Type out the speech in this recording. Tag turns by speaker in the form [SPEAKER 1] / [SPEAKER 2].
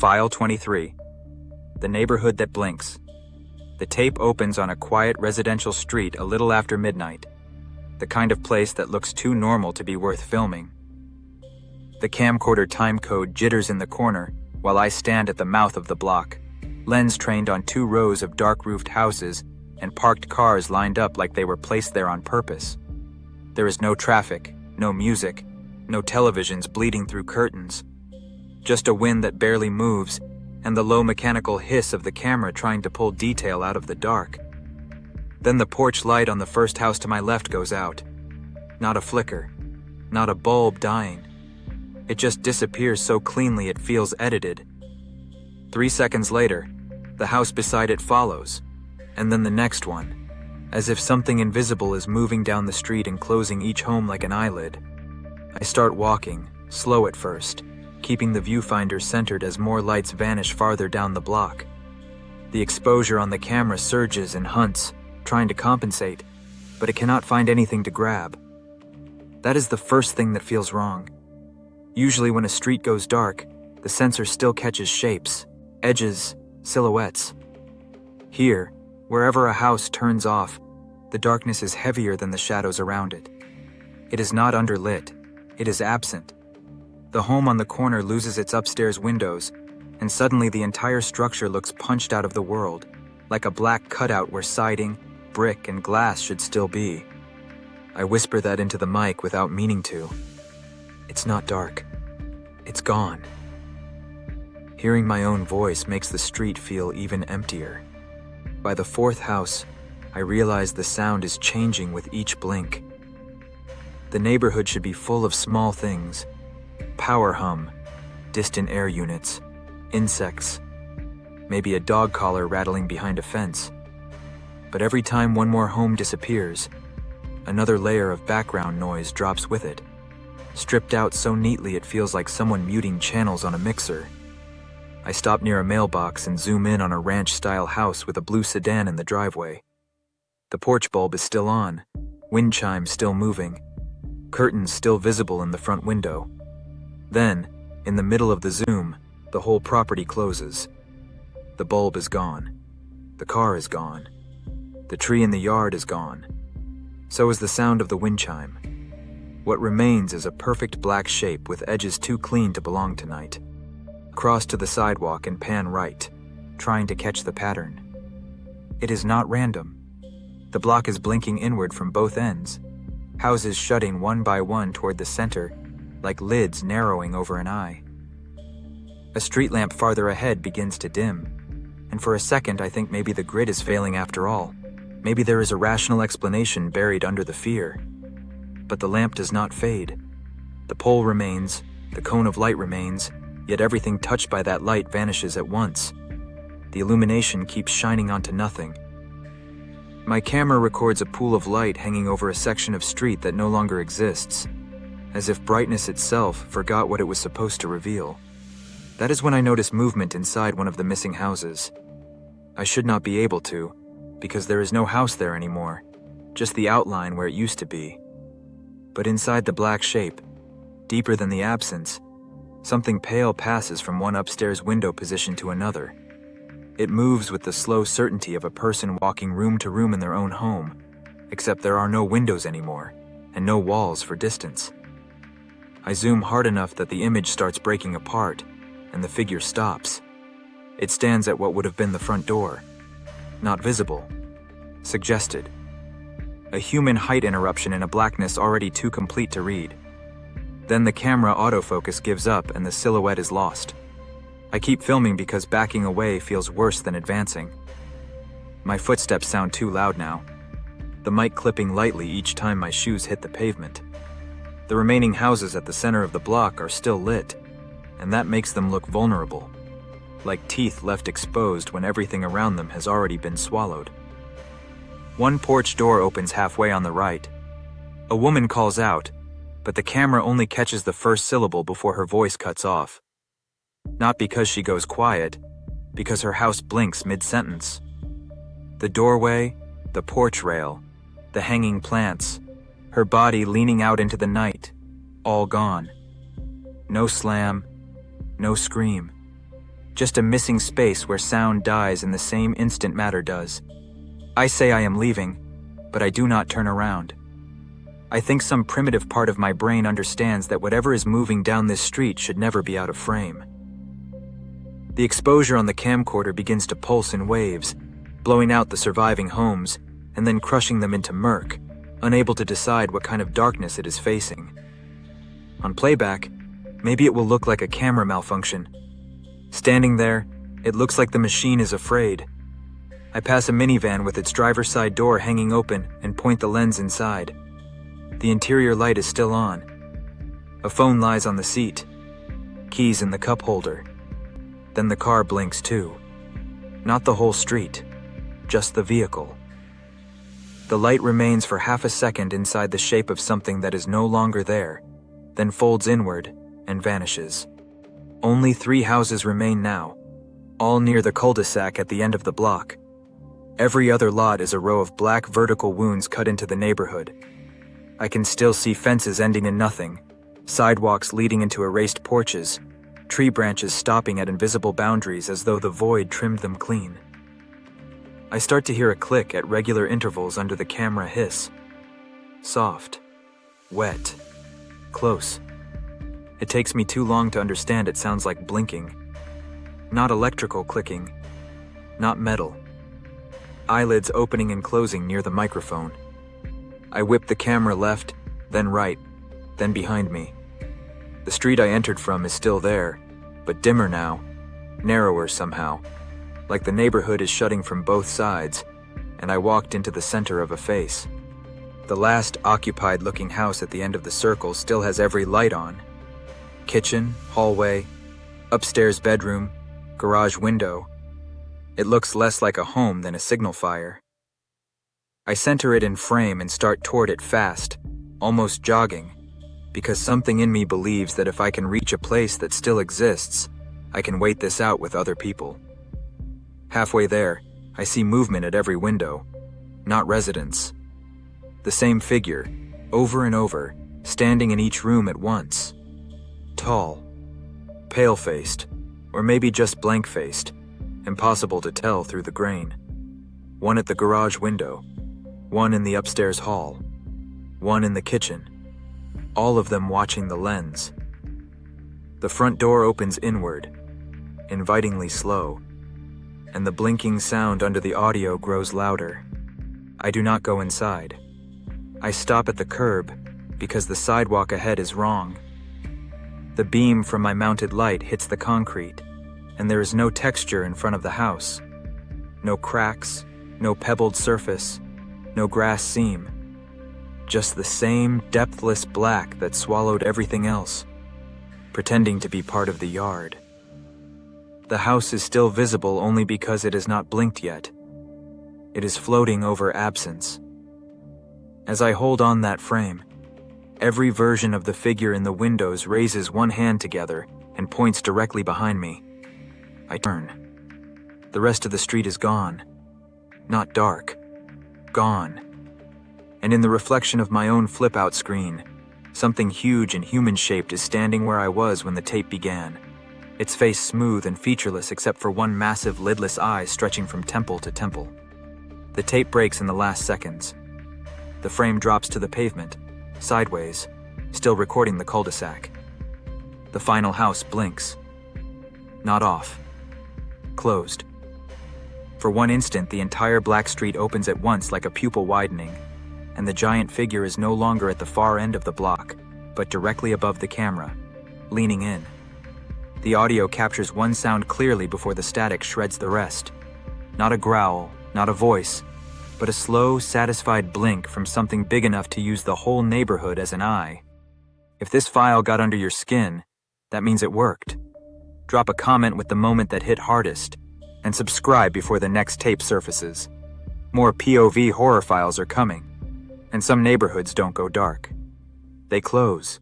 [SPEAKER 1] File 23. The neighborhood that blinks. The tape opens on a quiet residential street a little after midnight. The kind of place that looks too normal to be worth filming. The camcorder timecode jitters in the corner while I stand at the mouth of the block, lens trained on 2 rows of dark-roofed houses and parked cars lined up like they were placed there on purpose. There is no traffic, no music, no televisions bleeding through curtains. Just a wind that barely moves and the low mechanical hiss of the camera trying to pull detail out of the dark. Then the porch light on the first house to my left goes out. Not a flicker, not a bulb dying. It just disappears so cleanly it feels edited. 3 seconds later, the house beside it follows, and then the next one, as if something invisible is moving down the street and closing each home like an eyelid. I start walking, slow at first, keeping the viewfinder centered as more lights vanish farther down the block. The exposure on the camera surges and hunts, trying to compensate, but it cannot find anything to grab. That is the first thing that feels wrong. Usually when a street goes dark, the sensor still catches shapes, edges, silhouettes. Here, wherever a house turns off, the darkness is heavier than the shadows around it. It is not underlit, it is absent. The home on the corner loses its upstairs windows, and suddenly the entire structure looks punched out of the world, like a black cutout where siding, brick, and glass should still be. I whisper that into the mic without meaning to. It's not dark. It's gone. Hearing my own voice makes the street feel even emptier. By the 4th house, I realize the sound is changing with each blink. The neighborhood should be full of small things. Power hum, distant air units, insects, maybe a dog collar rattling behind a fence. But every time one more home disappears, another layer of background noise drops with it, stripped out so neatly it feels like someone muting channels on a mixer. I stop near a mailbox and zoom in on a ranch-style house with a blue sedan in the driveway. The porch bulb is still on, wind chimes still moving, curtains still visible in the front window. Then, in the middle of the zoom, the whole property closes. The bulb is gone. The car is gone. The tree in the yard is gone. So is the sound of the wind chime. What remains is a perfect black shape with edges too clean to belong tonight. Cross to the sidewalk and pan right, trying to catch the pattern. It is not random. The block is blinking inward from both ends, houses shutting one by one toward the center, like lids narrowing over an eye. A street lamp farther ahead begins to dim, and for a second I think maybe the grid is failing after all. Maybe there is a rational explanation buried under the fear. But the lamp does not fade. The pole remains, the cone of light remains, yet everything touched by that light vanishes at once. The illumination keeps shining onto nothing. My camera records a pool of light hanging over a section of street that no longer exists, as if brightness itself forgot what it was supposed to reveal. That is when I notice movement inside one of the missing houses. I should not be able to, because there is no house there anymore, just the outline where it used to be. But inside the black shape, deeper than the absence, something pale passes from one upstairs window position to another. It moves with the slow certainty of a person walking room to room in their own home, except there are no windows anymore, and no walls for distance. I zoom hard enough that the image starts breaking apart, and the figure stops. It stands at what would have been the front door. Not visible. Suggested. A human height interruption in a blackness already too complete to read. Then the camera autofocus gives up and the silhouette is lost. I keep filming because backing away feels worse than advancing. My footsteps sound too loud now, the mic clipping lightly each time my shoes hit the pavement. The remaining houses at the center of the block are still lit, and that makes them look vulnerable, like teeth left exposed when everything around them has already been swallowed. One porch door opens halfway on the right. A woman calls out, but the camera only catches the first syllable before her voice cuts off. Not because she goes quiet, because her house blinks mid-sentence. The doorway, the porch rail, the hanging plants, her body leaning out into the night, all gone. No slam, no scream, just a missing space where sound dies in the same instant matter does. I say I am leaving, but I do not turn around. I think some primitive part of my brain understands that whatever is moving down this street should never be out of frame. The exposure on the camcorder begins to pulse in waves, blowing out the surviving homes and then crushing them into murk, unable to decide what kind of darkness it is facing. On playback, maybe it will look like a camera malfunction. Standing there, it looks like the machine is afraid. I pass a minivan with its driver's side door hanging open and point the lens inside. The interior light is still on. A phone lies on the seat. Keys in the cup holder. Then the car blinks too. Not the whole street, just the vehicle. The light remains for half a second inside the shape of something that is no longer there, then folds inward and vanishes. Only 3 houses remain now, all near the cul-de-sac at the end of the block. Every other lot is a row of black vertical wounds cut into the neighborhood. I can still see fences ending in nothing, sidewalks leading into erased porches, tree branches stopping at invisible boundaries as though the void trimmed them clean. I start to hear a click at regular intervals under the camera hiss. Soft, wet, close. It takes me too long to understand it sounds like blinking. Not electrical clicking, not metal. Eyelids opening and closing near the microphone. I whip the camera left, then right, then behind me. The street I entered from is still there, but dimmer now, narrower somehow, like the neighborhood is shutting from both sides, and I walked into the center of a face. The last occupied-looking house at the end of the circle still has every light on. Kitchen, hallway, upstairs bedroom, garage window. It looks less like a home than a signal fire. I center it in frame and start toward it fast, almost jogging, because something in me believes that if I can reach a place that still exists, I can wait this out with other people. Halfway there, I see movement at every window, not residents. The same figure, over and over, standing in each room at once. Tall, pale-faced, or maybe just blank-faced, impossible to tell through the grain. One at the garage window, one in the upstairs hall, one in the kitchen, all of them watching the lens. The front door opens inward, invitingly slow, and the blinking sound under the audio grows louder. I do not go inside. I stop at the curb because the sidewalk ahead is wrong. The beam from my mounted light hits the concrete, and there is no texture in front of the house. No cracks, no pebbled surface, no grass seam. Just the same depthless black that swallowed everything else, pretending to be part of the yard. The house is still visible only because it has not blinked yet. It is floating over absence. As I hold on that frame, every version of the figure in the windows raises one hand together and points directly behind me. I turn. The rest of the street is gone. Not dark. Gone. And in the reflection of my own flip-out screen, something huge and human-shaped is standing where I was when the tape began. Its face smooth and featureless except for one massive lidless eye stretching from temple to temple. The tape breaks in the last seconds. The frame drops to the pavement, sideways, still recording the cul-de-sac. The final house blinks. Not off. Closed. For one instant, the entire black street opens at once like a pupil widening, and the giant figure is no longer at the far end of the block, but directly above the camera, leaning in. The audio captures one sound clearly before the static shreds the rest. Not a growl, not a voice, but a slow, satisfied blink from something big enough to use the whole neighborhood as an eye. If this file got under your skin, that means it worked. Drop a comment with the moment that hit hardest, and subscribe before the next tape surfaces. More POV horror files are coming, and some neighborhoods don't go dark. They close.